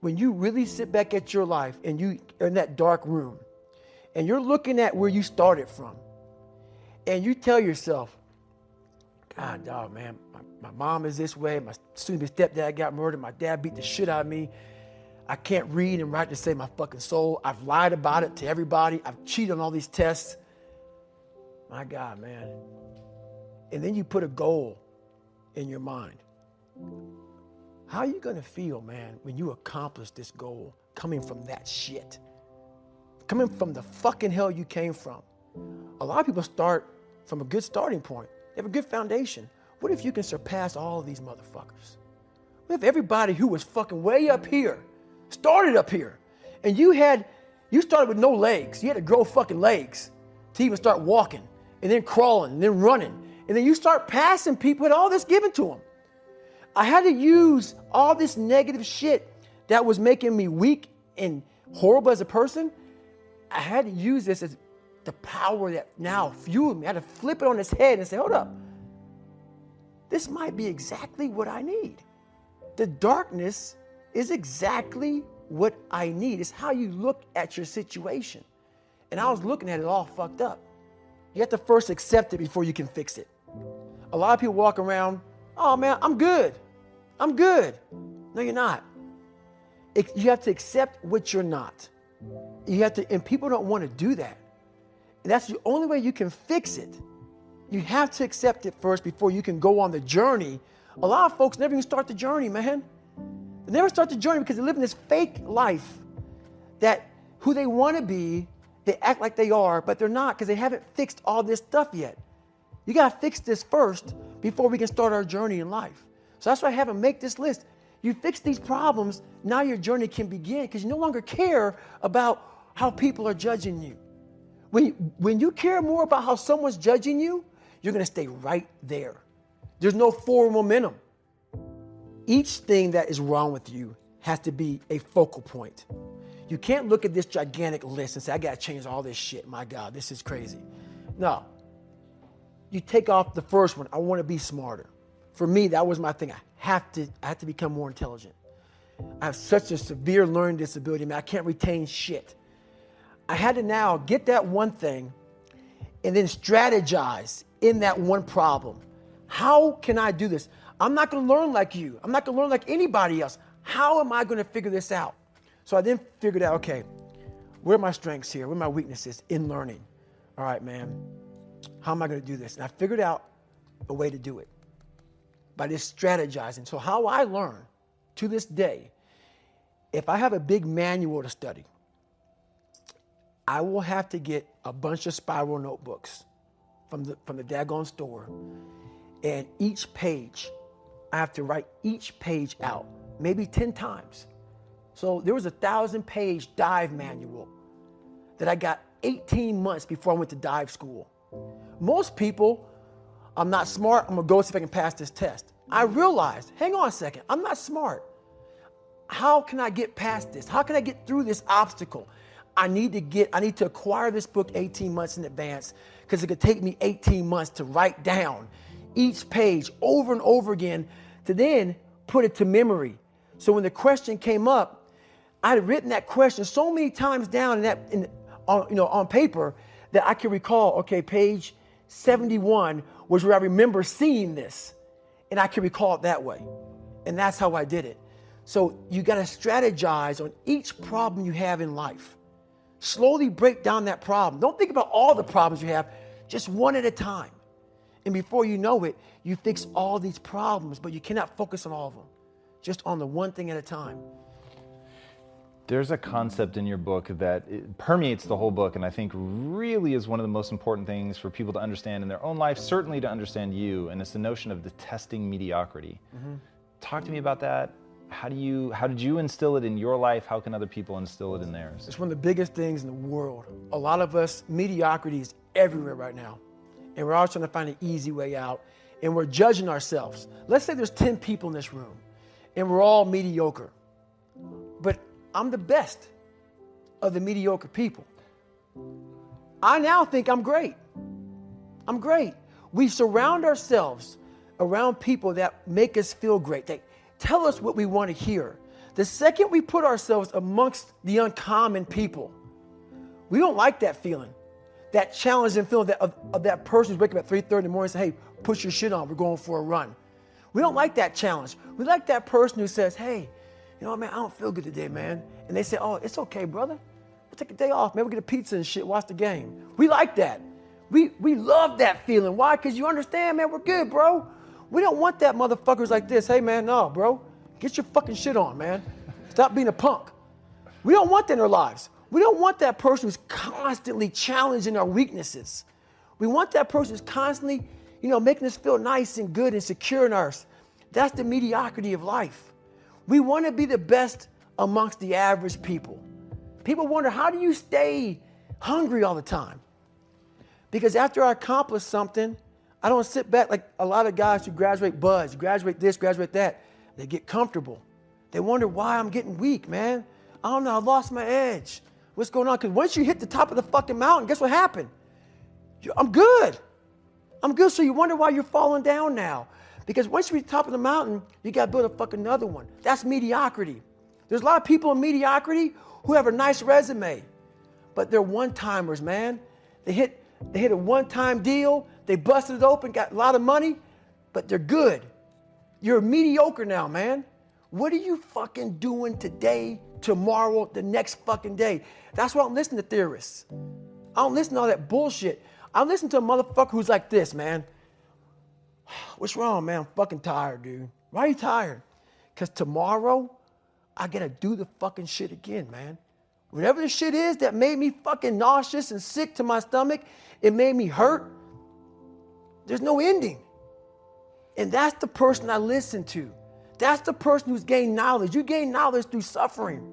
when you really sit back at your life and you are in that dark room and you're looking at where you started from and you tell yourself, God, dog, man, my mom is this way. My soon-to-be stepdad got murdered. My dad beat the shit out of me. I can't read and write to save my fucking soul. I've lied about it to everybody. I've cheated on all these tests. My God, man. And then you put a goal in your mind. How are you going to feel, man, when you accomplish this goal coming from that shit? Coming from the fucking hell you came from. A lot of people start from a good starting point. They have a good foundation. What if you can surpass all of these motherfuckers? What if everybody who was fucking way up here started up here? And you started with no legs. You had to grow fucking legs to even start walking and then crawling and then running. And then you start passing people with all this given to them. I had to use all this negative shit that was making me weak and horrible as a person. I had to use this as the power that now fueled me. I had to flip it on its head and say, hold up. This might be exactly what I need. The darkness is exactly what I need. It's how you look at your situation. And I was looking at it all fucked up. You have to first accept it before you can fix it. A lot of people walk around, oh man, I'm good. I'm good. No, you're not. You have to accept what you're not. You have to, and people don't want to do that. And that's the only way you can fix it. You have to accept it first before you can go on the journey. A lot of folks never even start the journey, man. They never start the journey because they live in this fake life that who they want to be, they act like they are, but they're not because they haven't fixed all this stuff yet. You got to fix this first before we can start our journey in life. So that's why I have them make this list. You fix these problems, now your journey can begin because you no longer care about how people are judging you. When you care more about how someone's judging you, you're going to stay right there. There's no forward momentum. Each thing that is wrong with you has to be a focal point. You can't look at this gigantic list and say, I got to change all this shit. My God, this is crazy. No. You take off the first one. I want to be smarter. For me, that was my thing. I have to become more intelligent. I have such a severe learning disability, man. I can't retain shit. I had to now get that one thing and then strategize in that one problem. How can I do this? I'm not going to learn like you. I'm not going to learn like anybody else. How am I going to figure this out? So I then figured out, okay, where are my strengths here? Where are my weaknesses in learning? All right, man, how am I going to do this? And I figured out a way to do it by just strategizing. So how I learn to this day, if I have a big manual to study, I will have to get a bunch of spiral notebooks from the daggone store. And each page, I have to write each page out, maybe 10 times. So there was a 1,000-page dive manual that I got 18 months before I went to dive school. Most people, I'm not smart, I'm gonna go see if I can pass this test. I realized, hang on a second, I'm not smart. How can I get past this? How can I get through this obstacle? I need to acquire this book 18 months in advance because it could take me 18 months to write down each page over and over again to then put it to memory. So when the question came up, I had written that question so many times down on paper that I can recall, okay, page 71 was where I remember seeing this, and I can recall it that way. And that's how I did it. So you got to strategize on each problem you have in life. Slowly break down that problem. Don't think about all the problems you have, just one at a time. And before you know it, you fix all these problems, but you cannot focus on all of them. Just on the one thing at a time. There's a concept in your book that it permeates the whole book and I think really is one of the most important things for people to understand in their own life, certainly to understand you, and it's the notion of detesting mediocrity. Mm-hmm. Talk to me about that. How did you instill it in your life? How can other people instill it in theirs? It's one of the biggest things in the world. A lot of us, mediocrity is everywhere right now. And we're always trying to find an easy way out. And we're judging ourselves. Let's say there's 10 people in this room and we're all mediocre. But I'm the best of the mediocre people. I now think I'm great. I'm great. We surround ourselves around people that make us feel great. They tell us what we want to hear. The second we put ourselves amongst the uncommon people, we don't like that feeling, that challenging feeling of that person who's waking up at 3:30 in the morning and say, hey, put your shit on, we're going for a run. We don't like that challenge. We like that person who says, hey, you know what, man, I don't feel good today, man. And they say, oh, it's okay, brother. We'll take a day off, man. We'll get a pizza and shit, watch the game. We like that. We love that feeling. Why? Because you understand, man, we're good, bro. We don't want that motherfuckers like this. Hey, man, no, bro. Get your fucking shit on, man. Stop being a punk. We don't want that in our lives. We don't want that person who's constantly challenging our weaknesses. We want that person who's constantly, making us feel nice and good and secure in ours. That's the mediocrity of life. We want to be the best amongst the average people. People wonder, how do you stay hungry all the time? Because after I accomplish something, I don't sit back like a lot of guys who graduate buds, graduate this, graduate that. They get comfortable. They wonder why I'm getting weak, man. I don't know, I lost my edge. What's going on? Because once you hit the top of the fucking mountain, guess what happened? I'm good. I'm good. So you wonder why you're falling down now. Because once you reach the top of the mountain, you got to build a fucking another one. That's mediocrity. There's a lot of people in mediocrity who have a nice resume, but they're one-timers, man. They hit a one-time deal. They busted it open, got a lot of money, but they're good. You're mediocre now, man. What are you fucking doing today, tomorrow, the next fucking day? That's why I don't listen to theorists. I don't listen to all that bullshit. I listen to a motherfucker who's like this, man. What's wrong, man? I'm fucking tired, dude. Why are you tired? Because tomorrow, I got to do the fucking shit again, man. Whatever the shit is that made me fucking nauseous and sick to my stomach, it made me hurt. There's no ending. And that's the person I listen to. That's the person who's gained knowledge. You gain knowledge through suffering.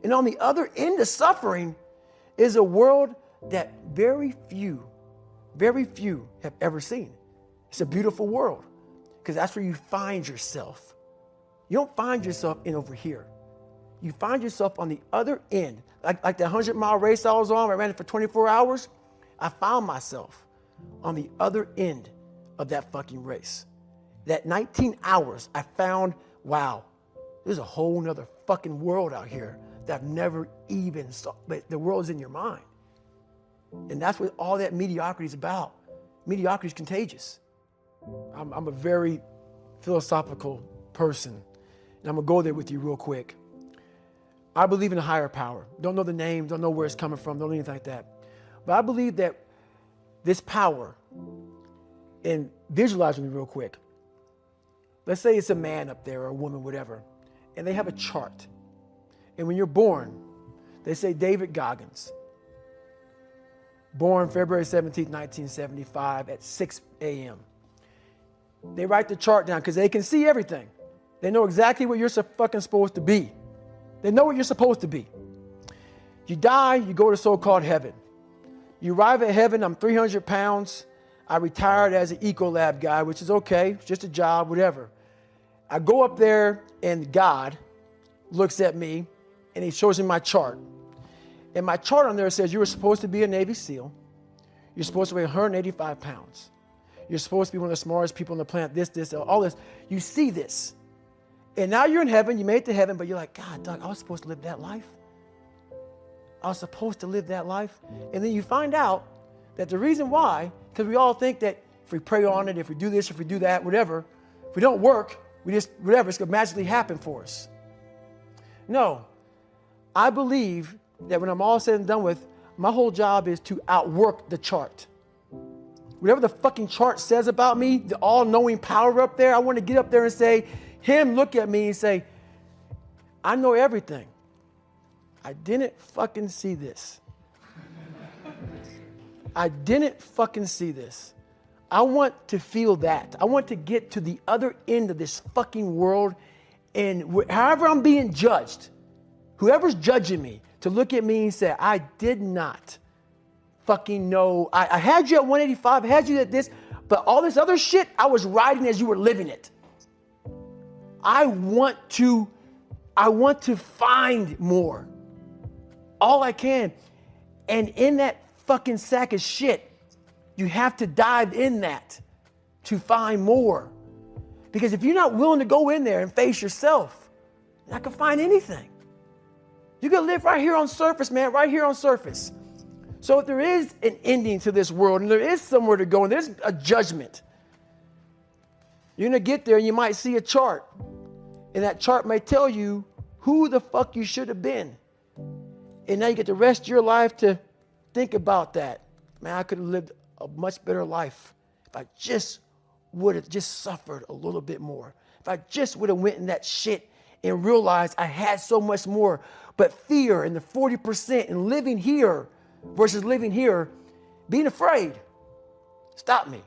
And on the other end of suffering is a world that very few have ever seen. It's a beautiful world because that's where you find yourself. You don't find yourself in over here. You find yourself on the other end. Like the 100-mile race I was on, I ran it for 24 hours. I found myself on the other end of that fucking race. That 19 hours, I found, wow, there's a whole nother fucking world out here that I've never even saw. But the world's in your mind. And that's what all that mediocrity is about. Mediocrity is contagious. I'm a very philosophical person. And I'm going to go there with you real quick. I believe in a higher power. Don't know the name, don't know where it's coming from, don't know anything like that. But I believe that this power, and visualize with me real quick. Let's say it's a man up there or a woman, whatever, and they have a chart. And when you're born, they say David Goggins, born February 17th, 1975 at 6 a.m. They write the chart down because they can see everything. They know exactly what you're fucking supposed to be. They know what you're supposed to be. You die, you go to so-called heaven. You arrive at heaven, I'm 300 pounds. I retired as an Ecolab guy, which is okay. It's just a job, whatever. I go up there and God looks at me and he shows me my chart. And my chart on there says you were supposed to be a Navy SEAL. You're supposed to weigh 185 pounds. You're supposed to be one of the smartest people on the planet, this, all this. You see this. And now you're in heaven, you made it to heaven, but you're like, God, Doug, I was supposed to live that life. I was supposed to live that life. And then you find out that the reason why, because we all think that if we pray on it, if we do this, if we do that, whatever, if we don't work, we just, whatever, it's going to magically happen for us. No, I believe that when I'm all said and done with, my whole job is to outwork the chart. Whatever the fucking chart says about me, the all-knowing power up there, I want to get up there and say, him look at me and say, I know everything. I didn't fucking see this. I didn't fucking see this. I want to feel that. I want to get to the other end of this fucking world, and however I'm being judged, whoever's judging me, to look at me and say, I did not fucking know. I had you at 185, I had you at this, but all this other shit, I was riding as you were living it. I want to find more. All I can. And in that fucking sack of shit, you have to dive in that to find more. Because if you're not willing to go in there and face yourself, I can find anything. You can live right here on surface, man, right here on surface. So if there is an ending to this world and there is somewhere to go and there's a judgment, you're going to get there and you might see a chart. And that chart may tell you who the fuck you should have been. And now you get the rest of your life to think about that. Man, I could have lived a much better life if I just would have just suffered a little bit more. If I just would have went in that shit and realized I had so much more. But fear and the 40% and living here versus living here, being afraid, stopped me.